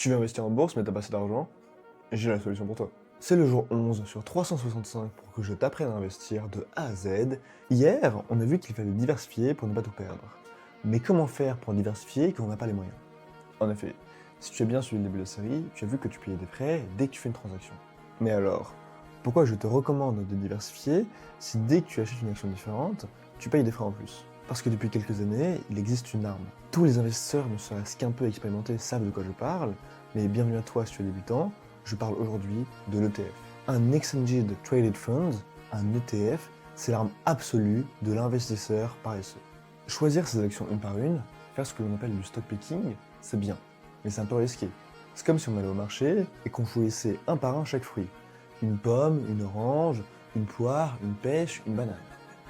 Tu veux investir en bourse mais t'as pas assez d'argent? J'ai la solution pour toi. C'est le jour 11 sur 365 pour que je t'apprenne à investir de A à Z. Hier, on a vu qu'il fallait diversifier pour ne pas tout perdre. Mais comment faire pour diversifier quand on n'a pas les moyens? En effet, si tu as bien suivi le début de la série, tu as vu que tu payais des frais dès que tu fais une transaction. Mais alors, pourquoi je te recommande de diversifier si dès que tu achètes une action différente, tu payes des frais en plus? Parce que depuis quelques années, il existe une arme. Tous les investisseurs, ne serait-ce qu'un peu expérimentés, savent de quoi je parle, mais bienvenue à toi si tu es débutant, je parle aujourd'hui de l'ETF. Un Exchange Traded Fund, un ETF, c'est l'arme absolue de l'investisseur paresseux. Choisir ses actions une par une, faire ce que l'on appelle du stock picking, c'est bien, mais c'est un peu risqué. C'est comme si on allait au marché et qu'on choisissait un par un chaque fruit. Une pomme, une orange, une poire, une pêche, une banane.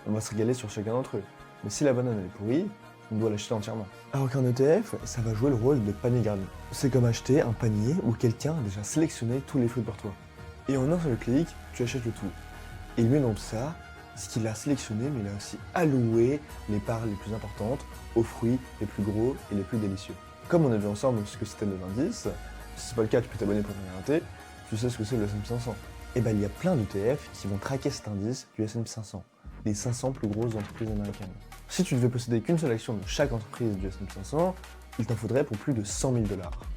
On va se régaler sur chacun d'entre eux. Mais si la banane est pourrie, on doit l'acheter entièrement. Alors qu'un ETF, ça va jouer le rôle de panier garni. C'est comme acheter un panier où quelqu'un a déjà sélectionné tous les fruits pour toi. Et en un seul clic, tu achètes le tout. Et lui, dans tout ça, c'est qu'il a sélectionné, mais il a aussi alloué les parts les plus importantes aux fruits les plus gros et les plus délicieux. Comme on a vu ensemble ce que c'était le indice, si c'est pas le cas, tu peux t'abonner pour ne rien rater, tu sais ce que c'est le S&P 500. Et ben il y a plein d'ETF qui vont traquer cet indice du S&P 500, les 500 plus grosses entreprises américaines. Si tu ne devais posséder qu'une seule action de chaque entreprise du S&P 500, il t'en faudrait pour plus de 100 000 $.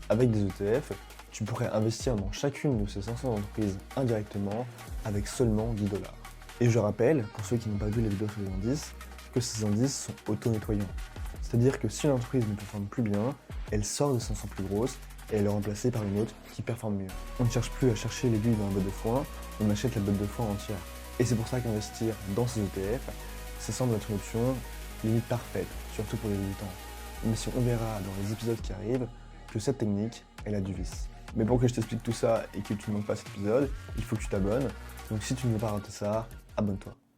Avec des ETF, tu pourrais investir dans chacune de ces 500 entreprises indirectement avec seulement 10 $. Et je rappelle, pour ceux qui n'ont pas vu les vidéos sur les indices, que ces indices sont auto-nettoyants. C'est-à-dire que si une entreprise ne performe plus bien, elle sort des 500 plus grosses et elle est remplacée par une autre qui performe mieux. On ne cherche plus à chercher l'aiguille dans la botte de foin, on achète la botte de foin entière. Et c'est pour ça qu'investir dans ces ETF, ça semble être une option limite parfaite, surtout pour les débutants. Mais si on verra dans les épisodes qui arrivent que cette technique, elle a du vice. Mais pour que je t'explique tout ça et que tu ne manques pas cet épisode, il faut que tu t'abonnes. Donc si tu ne veux pas rater ça, abonne-toi.